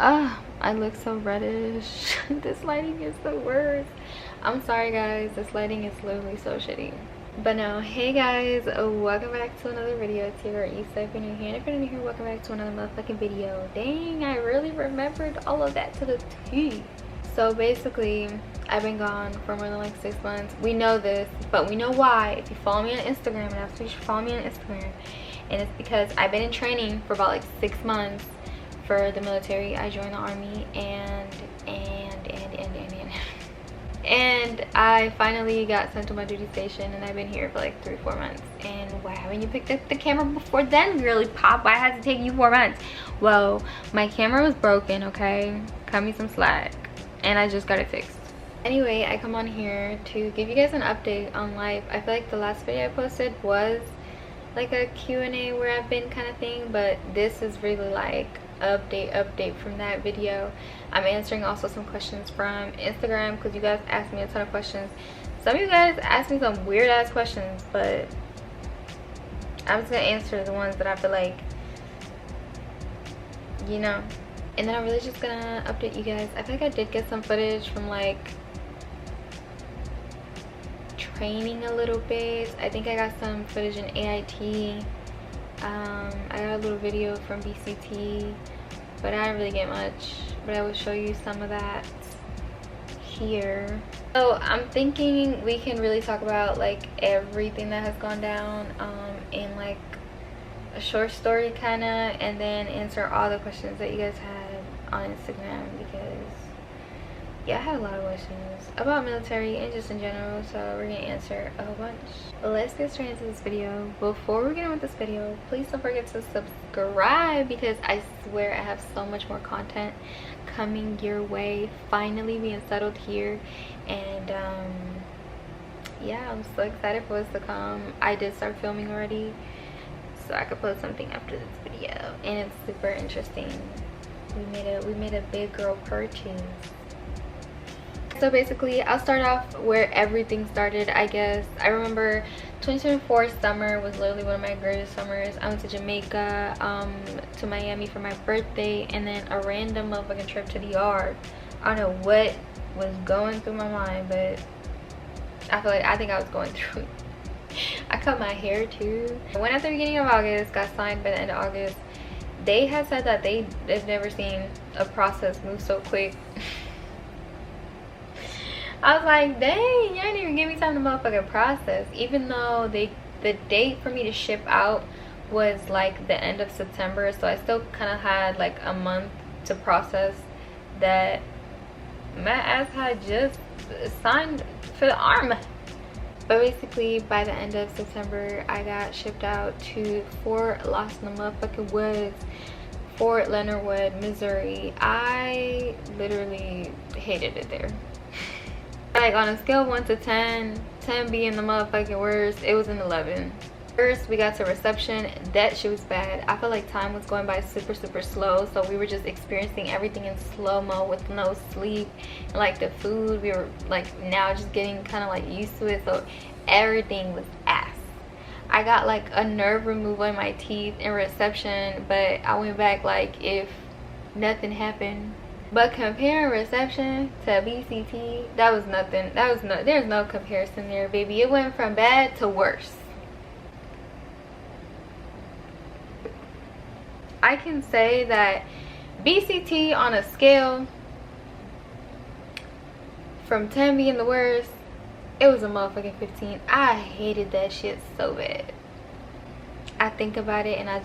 I look so reddish. This lighting is the worst. I'm sorry guys, this lighting is literally so shitty. But no, hey guys, welcome back to another video. It's your girl Issa. If you're new here, and if you're new here, welcome back to another motherfucking video. Dang, I really remembered all of that to the T. So basically, I've been gone for more than like 6 months. We know this, but we know why. If you follow me on Instagram, and that's why you should follow me on Instagram. And it's because I've been in training for about like 6 months for the military. I joined the army and I finally got sent to my duty station, and I've been here for like 3-4 months. And why haven't you picked up the camera before then, girly pop? Why has it taken you 4 months? Well, my camera was broken, okay? Cut me some slack, and I just got it fixed. Anyway, I come on here to give you guys an update on life. I feel like the last video I posted was like a Q&A where I've been kind of thing, but this is really like update from that video. I'm answering also some questions from Instagram because you guys asked me a ton of questions. Some of you guys asked me some weird ass questions, but I'm just gonna answer the ones that I feel like, you know. And then I'm really just gonna update you guys. I feel like I did get some footage from like training a little bit. I think I got some footage in AIT. I got a little video from BCT, but I didn't really get much, but I will show you some of that here. So I'm thinking we can really talk about like everything that has gone down in like a short story kind of, and then answer all the questions that you guys had on Instagram, because yeah, I had a lot of questions about military and just in general, so we're gonna answer a whole bunch. Let's get straight into this video. Before we get on with this video, please don't forget to subscribe, because I swear I have so much more content coming your way. Finally being settled here, and yeah, I'm so excited for what's to come. I did start filming already, so I could post something after this video, and it's super interesting. We made a big girl purchase. So basically, I'll start off where everything started, I guess. I remember 2024 summer was literally one of my greatest summers. I went to Jamaica, to Miami for my birthday, and then a random motherfucking trip to the yard. I don't know what was going through my mind, but I think I was going through it. I cut my hair too. I went at the beginning of August, got signed by the end of August. They had said that they've never seen a process move so quick. I was like, dang, you didn't even give me time to motherfucking process. Even though the date for me to ship out was like the end of September, so I still kind of had like a month to process that my ass had just signed for the army. But basically, by the end of September, I got shipped out to Fort Leonard Wood, Missouri. I literally hated it there. Like on a scale of 1 to 10, 10 being the motherfucking worst, it was an 11. First, we got to reception. That shit was bad. I felt like time was going by super slow, so we were just experiencing everything in slow-mo with no sleep. And like the food, we were like now just getting kind of like used to it, so everything was ass. I got like a nerve removal in my teeth in reception, but I went back like if nothing happened. But comparing reception to BCT, that was nothing. There's no comparison there, baby. It went from bad to worse. I can say that BCT on a scale from 10 being the worst, it was a motherfucking 15. I hated that shit so bad. I think about it and I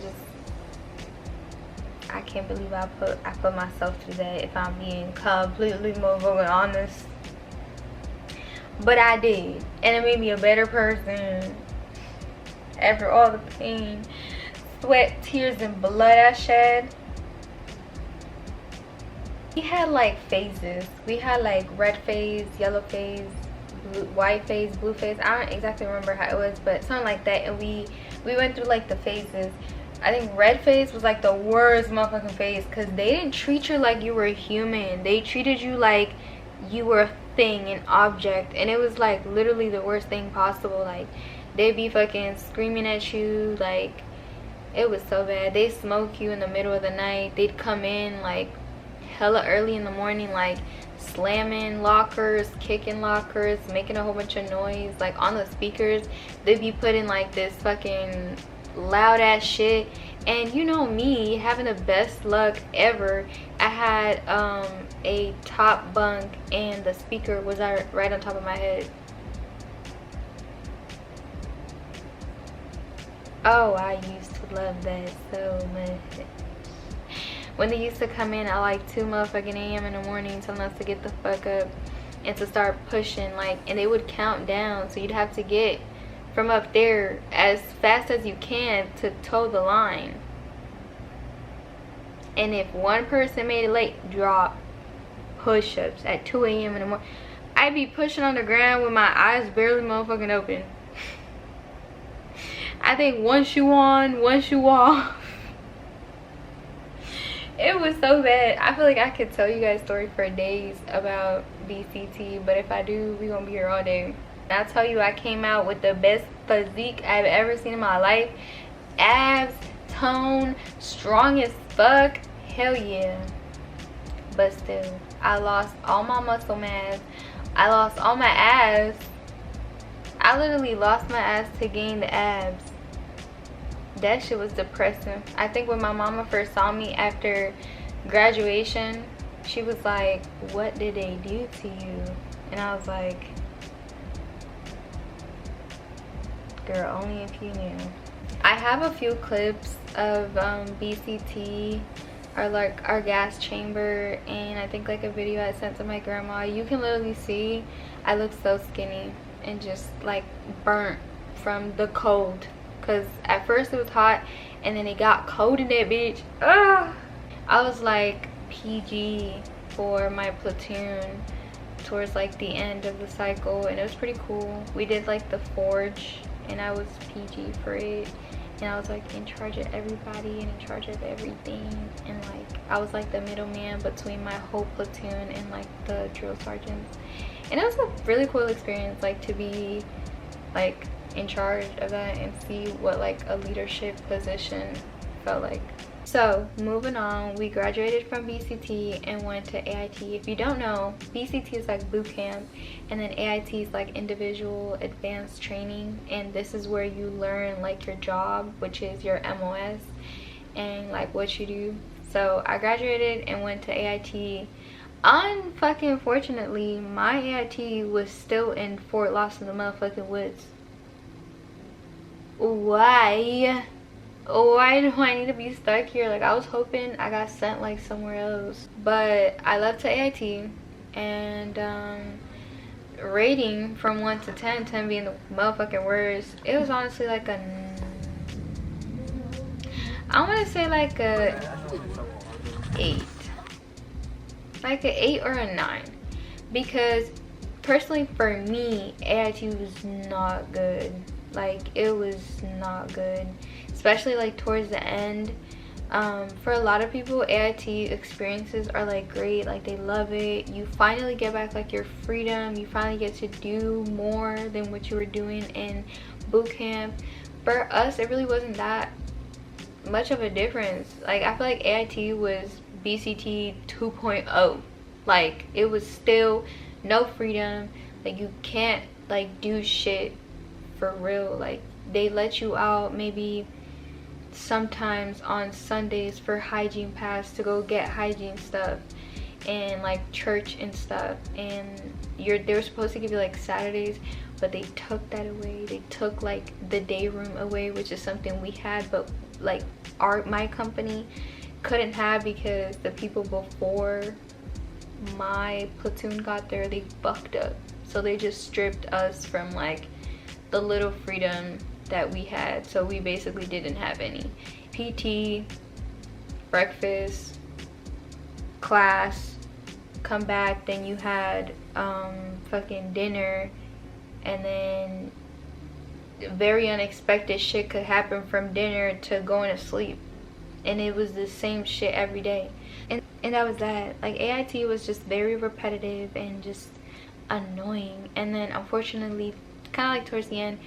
can't believe I put myself through that, if I'm being completely motherfucking honest. But I did, and it made me a better person. After all the pain, sweat, tears, and blood I shed. We had like phases. We had like red phase, yellow phase, white phase, blue phase. I don't exactly remember how it was, but something like that. And we went through like the phases. I think red phase was like the worst motherfucking phase, because they didn't treat you like you were a human. They treated you like you were a thing, an object, and it was like literally the worst thing possible. Like they'd be fucking screaming at you, like it was so bad. They smoke you in the middle of the night. They'd come in like hella early in the morning, like slamming lockers, kicking lockers, making a whole bunch of noise. Like on the speakers, they'd be putting like this fucking loud ass shit. And you know me having the best luck ever, I had a top bunk and the speaker was right on top of my head. Oh, I used to love that so much. When they used to come in at like 2 motherfucking a.m. in the morning telling us to get the fuck up and to start pushing, like, and they would count down, so you'd have to get from up there as fast as you can to toe the line. And if one person made it late, drop push-ups at 2 a.m. in the morning. I'd be pushing on the ground with my eyes barely motherfucking open. I think one shoe on, one shoe off. It was so bad. I feel like I could tell you guys stories for days about BCT, but if I do, we gonna be here all day. And I'll tell you, I came out with the best physique I've ever seen in my life. Abs, tone, strong as fuck. Hell yeah. But still, I lost all my muscle mass. I lost all my abs. I literally lost my ass to gain the abs. That shit was depressing. I think when my mama first saw me after graduation, she was like, what did they do to you? And I was like, girl, only if you knew. I have a few clips of BCT, or like our gas chamber, and I think like a video I sent to my grandma. You can literally see I look so skinny and just like burnt from the cold, because at first it was hot and then it got cold in that bitch. I was like PG for my platoon towards like the end of the cycle, and it was pretty cool. We did like the forge and I was PG for it, and I was like in charge of everybody and in charge of everything, and like I was like the middleman between my whole platoon and like the drill sergeants. And it was a really cool experience, like to be like in charge of that and see what like a leadership position felt like. So moving on, we graduated from BCT and went to AIT. If you don't know, BCT is like boot camp, and then AIT is like individual advanced training, and this is where you learn like your job, which is your MOS, and like what you do. So I graduated and went to AIT. Unfucking fortunately, my AIT was still in Fort Lost in the motherfucking woods. Why do I need to be stuck here? Like, I was hoping I got sent like somewhere else. But I left to AIT, and rating from 1 to 10, 10 being the motherfucking worst, it was honestly like a, I want to say like a 8. Like an 8 or a 9, because personally for me, AIT was not good. Like, it was not good, especially like towards the end. For a lot of people, AIT experiences are like great, like they love it. You finally get back like your freedom, you finally get to do more than what you were doing in boot camp. For us, it really wasn't that much of a difference. Like, I feel like AIT was BCT 2.0. Like, it was still no freedom. Like, you can't like do shit for real. Like, they let you out maybe sometimes on Sundays for hygiene pass to go get hygiene stuff and like church and stuff, and they were supposed to give you like Saturdays, but they took that away. They took like the day room away, which is something we had, but like my company couldn't have, because the people before my platoon got there, they fucked up. So they just stripped us from like the little freedom that we had. So we basically didn't have any PT, breakfast, class, come back, then you had fucking dinner, and then very unexpected shit could happen from dinner to going to sleep, and it was the same shit every day. And that was that. Like, AIT was just very repetitive and just annoying. And then unfortunately, kind of like towards the end,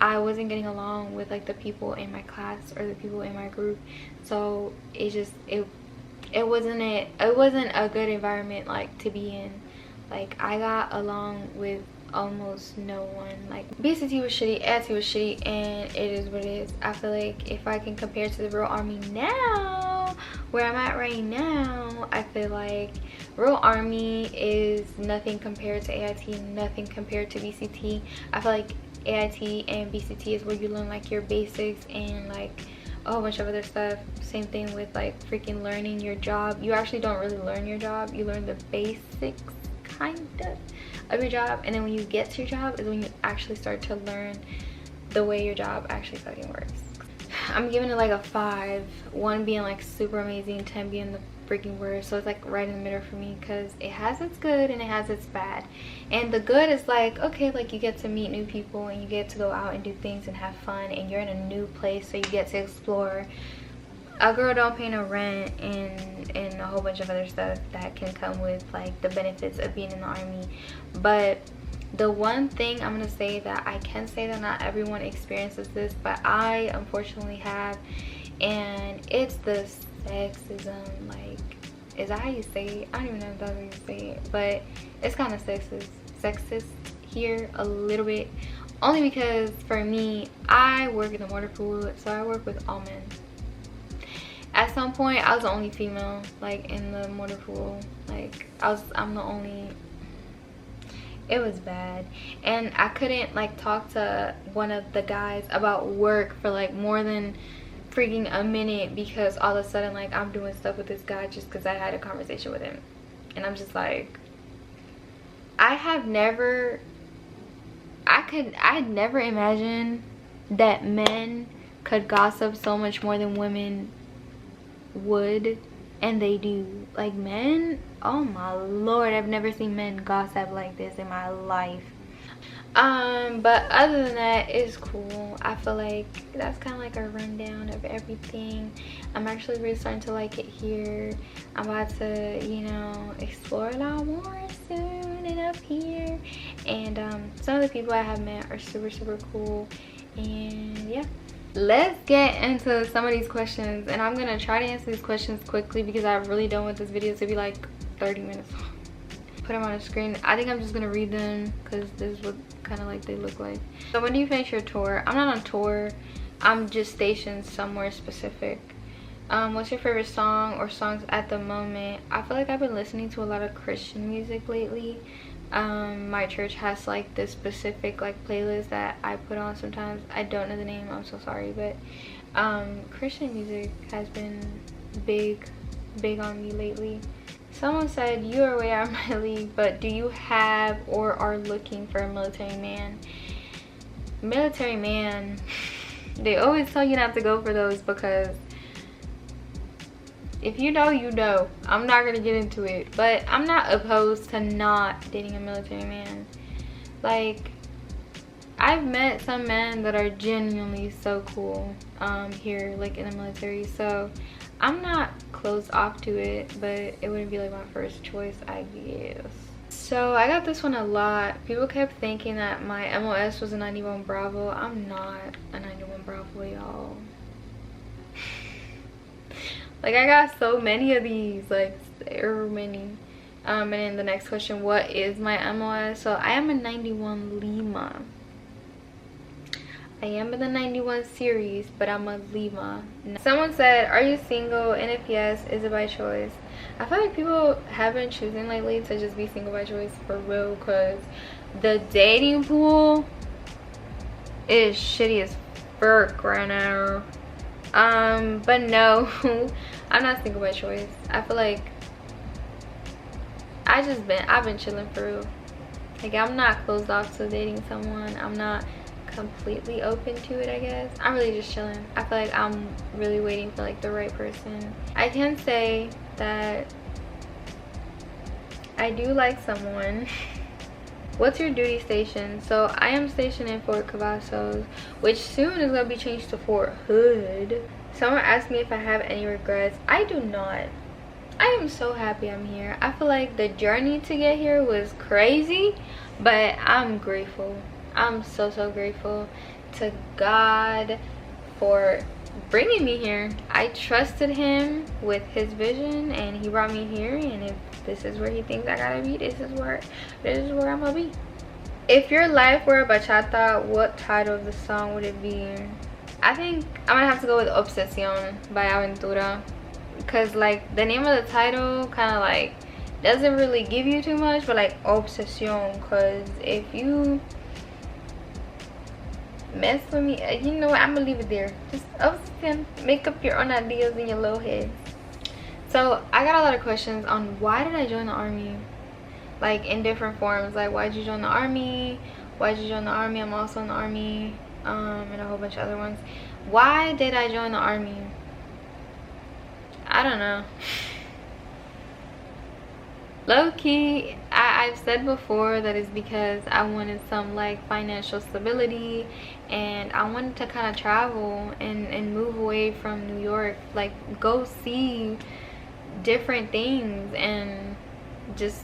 I wasn't getting along with like the people in my class or the people in my group, so it it wasn't a good environment like to be in. Like I got along with almost no one. Like BCT was shitty, AIT was shitty, and it is what it is. I feel like if I can compare to the real army now, where I'm at right now, I feel like real army is nothing compared to AIT, nothing compared to BCT. I feel like AIT and BCT is where you learn like your basics and like a whole bunch of other stuff. Same thing with like freaking learning your job. You actually don't really learn your job, you learn the basics kind of your job, and then when you get to your job is when you actually start to learn the way your job actually fucking works. I'm giving it like a 5, 1 being like super amazing, 10 being the freaking worst. So it's like right in the middle for me, because it has its good and it has its bad. And the good is like, okay, like you get to meet new people and you get to go out and do things and have fun, and you're in a new place, so you get to explore. A girl don't pay no rent, and a whole bunch of other stuff that can come with like the benefits of being in the army. But the one thing I'm gonna say that I can say that not everyone experiences this, but I unfortunately have, and it's the sexism. Like, is that how you say it? I don't even know if that's how you say it, but it's kind of sexist here a little bit, only because for me, I work in the mortar pool, so I work with all men. At some point I was the only female like in the mortar pool. Like I'm the only. It was bad, and I couldn't like talk to one of the guys about work for like more than freaking a minute, because all of a sudden like I'm doing stuff with this guy just because I had a conversation with him. And I'm just like, I'd never imagined that men could gossip so much more than women would, and they do. Like men, oh my lord, I've never seen men gossip like this in my life. But other than that, it's cool. I feel like that's kind of like a rundown of everything. I'm actually really starting to like it here. I'm about to, you know, explore a lot more soon and up here, and some of the people I have met are super cool. And yeah, let's get into some of these questions, and I'm gonna try to answer these questions quickly because I really don't want this video to be like 30 minutes long. Put them on the screen. I think I'm just gonna read them because this is what kind of like they look like. So when do you finish your tour? I'm not on tour, I'm just stationed somewhere specific. What's your favorite song or songs at the moment? I feel like I've been listening to a lot of Christian music lately. My church has like this specific like playlist that I put on sometimes. I don't know the name, I'm so sorry, but Christian music has been big on me lately. Someone said you are way out of my league, but do you have or are looking for a military man? Military man, they always tell you not to go for those, because if you know, you know. I'm not gonna get into it, but I'm not opposed to not dating a military man. Like, I've met some men that are genuinely so cool here, like in the military, so I'm not closed off to it, but it wouldn't be like my first choice, I guess. So I got this one a lot. People kept thinking that my MOS was a 91 Bravo. I'm not a 91 Bravo, y'all. Like, I got so many of these, like so many. And then the next question, what is my MOS? So I am a 91 Lima. I am in the 91 series, but I'm a Lima. Someone said, are you single? And if yes, is it by choice? I feel like people have been choosing lately to just be single by choice for real, because the dating pool is shitty as fuck right now. But no, I'm not single by choice. I feel like I've been chilling for real. Like, I'm not closed off to dating someone. I'm not completely open to it, I guess. I'm really just chilling. I feel like I'm really waiting for like the right person. I can say that I do like someone. What's your duty station? So I am stationed in Fort Cavazos, which soon is going to be changed to Fort Hood. Someone asked me if I have any regrets. I do not. I am so happy I'm here. I feel like the journey to get here was crazy, but I'm grateful. I'm so grateful to God for bringing me here. I trusted him with his vision, and he brought me here. And if this is where he thinks I gotta be, this is where I'm gonna be. If your life were a bachata, what title of the song would it be? I think I'm gonna have to go with Obsesión by Aventura, because like the name of the title kind of like doesn't really give you too much, but like Obsesión, because if you mess with me, you know what, I'm gonna leave it there. Just obsession, make up your own ideas in your little head. So I got a lot of questions on why did I join the army, like in different forms. Like, why did you join the army? Why did you join the army? I'm also in the army, and a whole bunch of other ones. Why did I join the army? I don't know. Low-key, I've said before that it's because I wanted some like financial stability, and I wanted to kind of travel and move away from New York, like go see different things, and just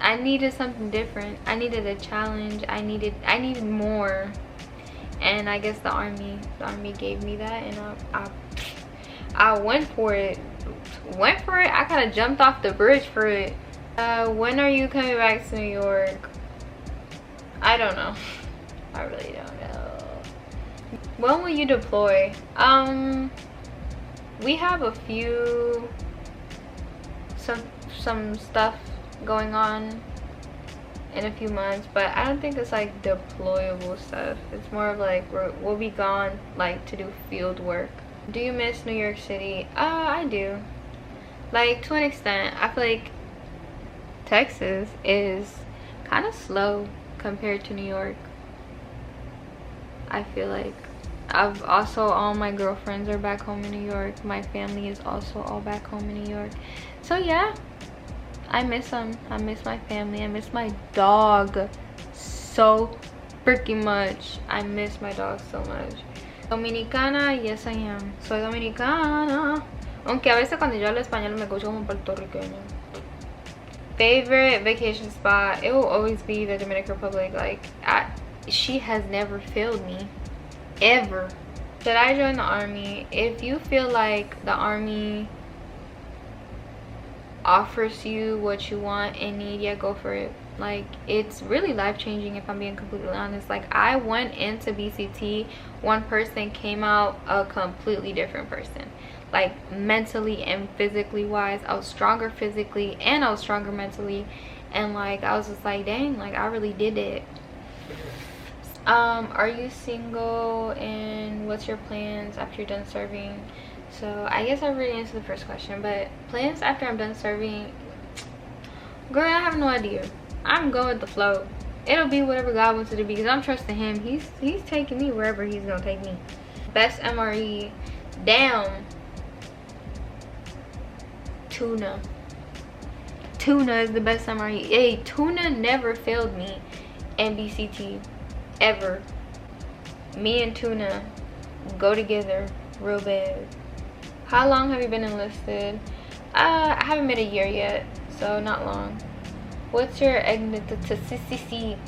I needed something different. I needed a challenge. I needed more, and I guess the army gave me that, and I went for it. I kind of jumped off the bridge for it. When are you coming back to New York? I don't know. I really don't know. When will you deploy? We have a few some stuff going on in a few months, but I don't think it's like deployable stuff. It's more of like we'll be gone like to do field work. Do you miss New York City? I do, like to an extent. I feel like Texas is kind of slow compared to New York. I feel like I've also, all my girlfriends are back home in New York. My family is also all back home in New York. So yeah, I miss them. I miss my family. I miss my dog so freaking much. I miss my dog so much. Dominicana, yes I am. Soy dominicana. Aunque a veces cuando yo hablo español me escucho como puertorriqueño. Favorite vacation spot? It will always be the Dominican Republic. Like, she has never failed me, ever. Should I join the army? If you feel like the army offers you what you want and need, yeah, go for it. Like, it's really life-changing, if I'm being completely honest. Like, I went into BCT, one person, came out a completely different person. Like, mentally and physically wise, I was stronger physically and I was stronger mentally, and like I was just like, dang, like I really did it. Are you single, and what's your plans after you're done serving? So I guess I already answered the first question, but plans after I'm done serving, girl, I have no idea. I'm going with the flow. It'll be whatever God wants it to be, because I'm trusting him. He's taking me wherever he's gonna take me. Best MRE, damn. Tuna is the best MRE. Hey, tuna never failed me in BCT, ever. Me and tuna go together real bad. How long have you been enlisted? I haven't been a year yet, so not long. What's your ethnicity?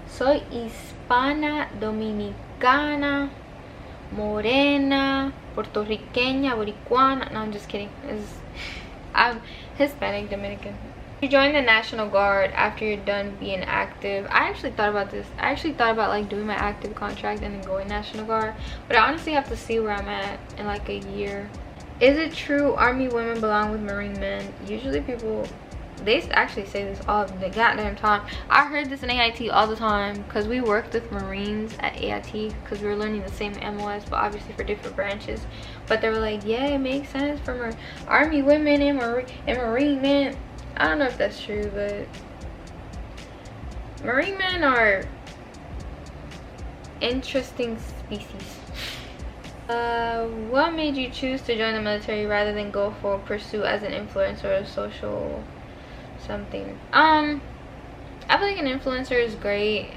Soy hispana, dominicana, morena, puertorriqueña, boricuana. No, I'm just kidding. I'm Hispanic Dominican. You join the National Guard after you're done being active. I actually thought about this. I actually thought about like doing my active contract and then going National Guard, but I honestly have to see where I'm at in like a year. Is it true Army women belong with Marine men? Usually people, they actually say this all the goddamn time. I heard this in AIT all the time, because we worked with Marines at AIT, because we were learning the same MOS, but obviously for different branches. But they were like, yeah, it makes sense for Army women and Marine men. I don't know if that's true, but Marine men are interesting species. What made you choose to join the military rather than go for pursuit as an influencer or social something? I feel like an influencer is great.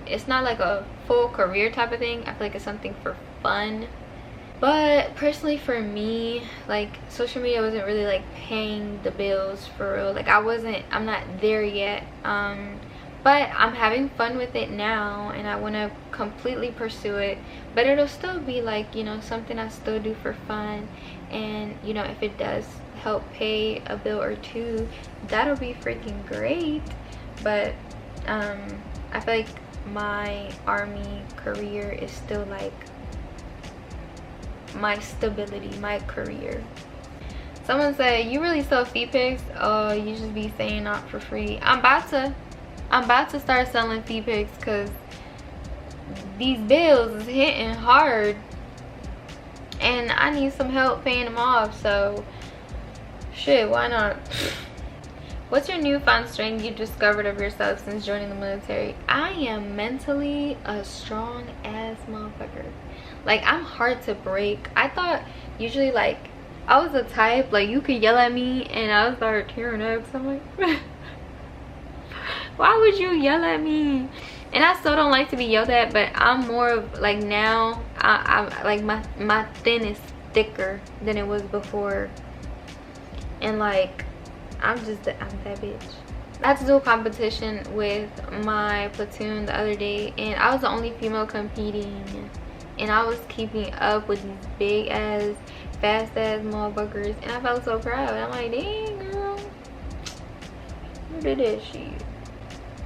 It's not like a full career type of thing. I feel like it's something for fun. But personally for me, like social media wasn't really like paying the bills for real. Like I'm not there yet. but I'm having fun with it now, and I want to completely pursue it. But it'll still be like, you know, something I still do for fun. And you know, if it does help pay a bill or two, that'll be freaking great. But I feel like my army career is still like my stability, my career. Someone said, you really sell feet pics? Oh, you just be saying not for free. I'm about to start selling feet pics because these bills is hitting hard and I need some help paying them off. So shit, why not? What's your newfound strength you discovered of yourself since joining the military? I am mentally a strong ass motherfucker. Like, I'm hard to break. I thought usually, like, I was the type, like, you could yell at me and I would start tearing up. So I'm like, why would you yell at me? And I still don't like to be yelled at, but I'm more of, like, now I like my thin is thicker than it was before. And like, I'm that bitch. I had to do a competition with my platoon the other day, and I was the only female competing, and I was keeping up with these big ass, fast ass motherfuckers, and I felt so proud. I'm like, dang girl, you did this shit.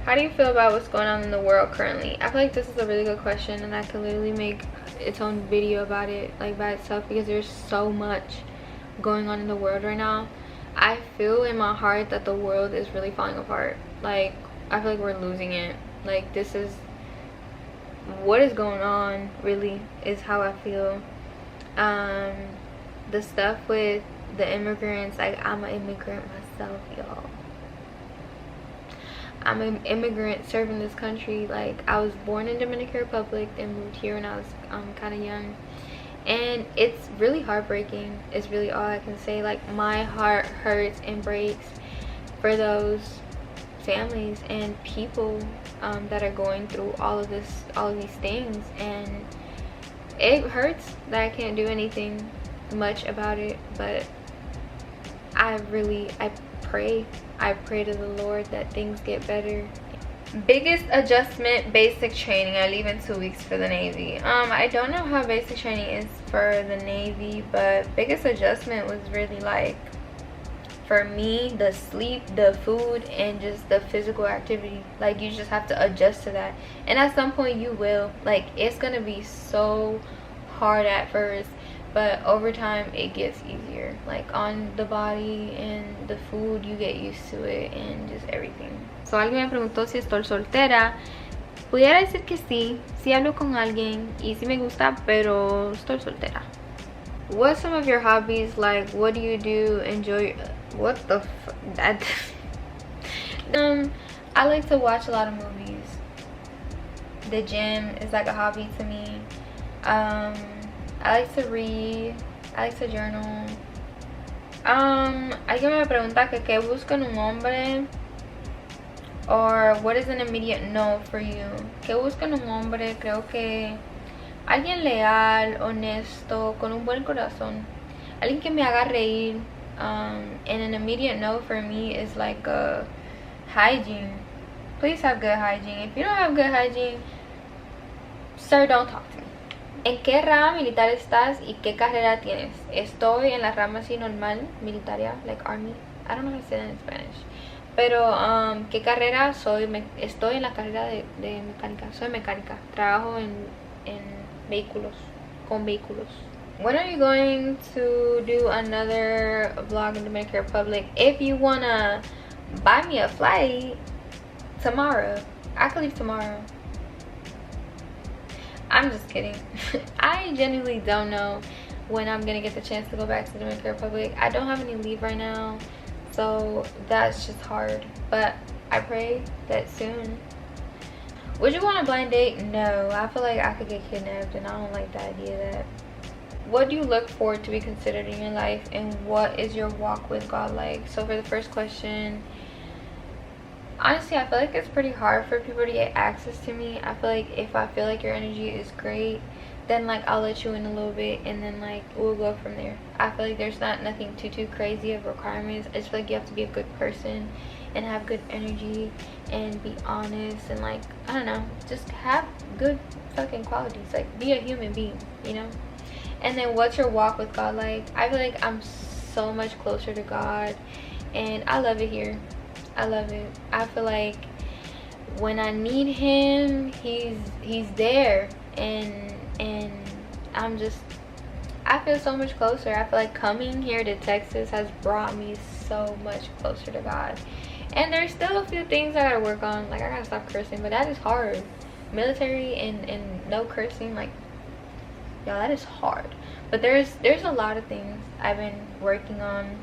How do you feel about what's going on in the world currently? I feel like this is a really good question, and I could literally make its own video about it, like, by itself, because there's so much going on in the world right now. I feel in my heart that the world is really falling apart. Like, I feel like we're losing it. Like, this is what is going on, really, is how I feel. The stuff with the immigrants, like, I'm an immigrant myself, y'all. I'm an immigrant serving this country. Like, I was born in Dominican Republic and moved here when I was kind of young. And it's really heartbreaking. It's really all I can say. Like, my heart hurts and breaks for those families and people that are going through all of these things, and it hurts that I can't do anything much about it. But I pray to the Lord that things get better. Biggest adjustment, basic training. I leave in 2 weeks for the Navy. I don't know how basic training is for the Navy, but biggest adjustment was really, like, for me, the sleep, the food, and just the physical activity. Like, you just have to adjust to that, and at some point you will. Like, it's gonna be so hard at first, but over time it gets easier. Like, on the body and the food, you get used to it, and just everything. So alguien me preguntó si estoy soltera. Pudiera decir que sí hablo con alguien y sí me gusta, pero estoy soltera. What's some of your hobbies? Like, what do you do? Enjoy? What the that? I like to watch a lot of movies. The gym is like a hobby to me. I like to read. I like to journal. Alguien me pregunta que qué busca en un hombre. Or what is an immediate no for you? ¿Qué buscan un hombre? Creo que alguien leal, honesto, con un buen corazón. Alguien que me haga reír. And an immediate no for me is like hygiene. Please have good hygiene. If you don't have good hygiene, sir, don't talk to me. ¿En qué rama militar estás y qué carrera tienes? Estoy en la rama así normal, militaria, like army. I don't know how to say that in Spanish. Pero, ¿qué carrera soy? Estoy en la carrera de mecánica. Soy mecánica. Trabajo en vehículos, con vehículos. When are you going to do another vlog in Dominican Republic? If you wanna buy me a flight, tomorrow. I could leave tomorrow. I'm just kidding. I genuinely don't know when I'm gonna get the chance to go back to the Dominican Republic. I don't have any leave right now, so that's just hard, but I pray that soon. Would you want a blind date? No, I feel like I could get kidnapped, and I don't like the idea of that. What do you look for to be considered in your life, and what is your walk with God like? So for the first question, honestly, I feel like it's pretty hard for people to get access to me. I feel like if I feel like your energy is great, then like I'll let you in a little bit, and then like we'll go from there. I feel like there's nothing too crazy of requirements. I just feel like you have to be a good person and have good energy and be honest, and like, I don't know, just have good fucking qualities, like be a human being, you know. And then what's your walk with God like? I feel like I'm so much closer to God, and I love it here. I love it. I feel like when I need him, he's there, and I feel so much closer. I feel like coming here to Texas has brought me so much closer to God. And there's still a few things I gotta work on. Like, I gotta stop cursing, but that is hard. Military and no cursing, like, y'all, that is hard. But there's a lot of things I've been working on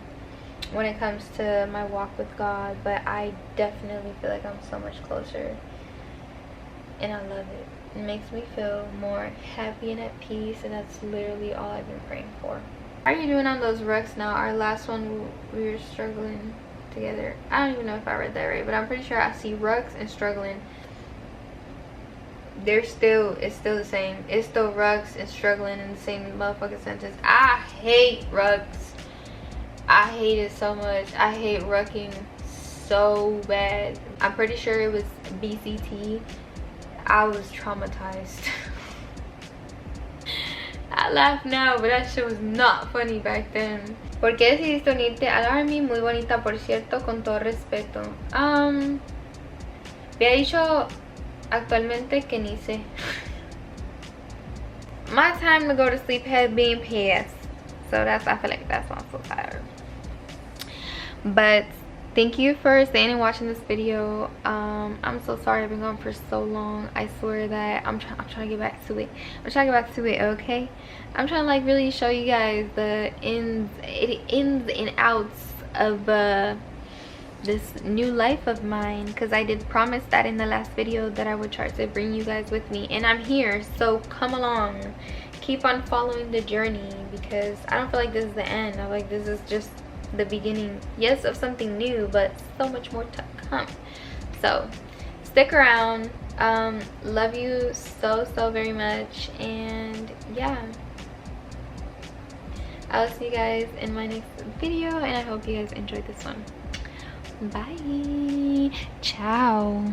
when it comes to my walk with God, but I definitely feel like I'm so much closer, and I love it. It makes me feel more happy and at peace, and that's literally all I've been praying for. How are you doing on those rucks now? Our last one, we were struggling together. I don't even know if I read that right, but I'm pretty sure I see rucks and struggling. It's still the same. It's still rucks and struggling in the same motherfucking sentence. I hate rucks. I hate it so much. I hate rucking so bad. I'm pretty sure it was BCT. I was traumatized. I laugh now, but that shit was not funny back then. ¿Por qué decidiste unirte al Army? Muy bonita, por cierto, con todo respeto. Había dicho actualmente que ni sé. My time to go to sleep has been past. So I feel like that's why I'm so tired. But thank you for staying and watching this video. I'm so sorry I've been gone for so long. I swear that I'm trying to get back to it. I'm trying to get back to it, okay? I'm trying to like really show you guys the ins and outs of this new life of mine, because I did promise that in the last video that I would try to bring you guys with me, and I'm here. So come along, keep on following the journey, because I don't feel like this is the end. I feel like this is just the beginning, yes, of something new, but so much more to come. So stick around. Love you so very much, and yeah, I'll see you guys in my next video, and I hope you guys enjoyed this one. Bye. Ciao.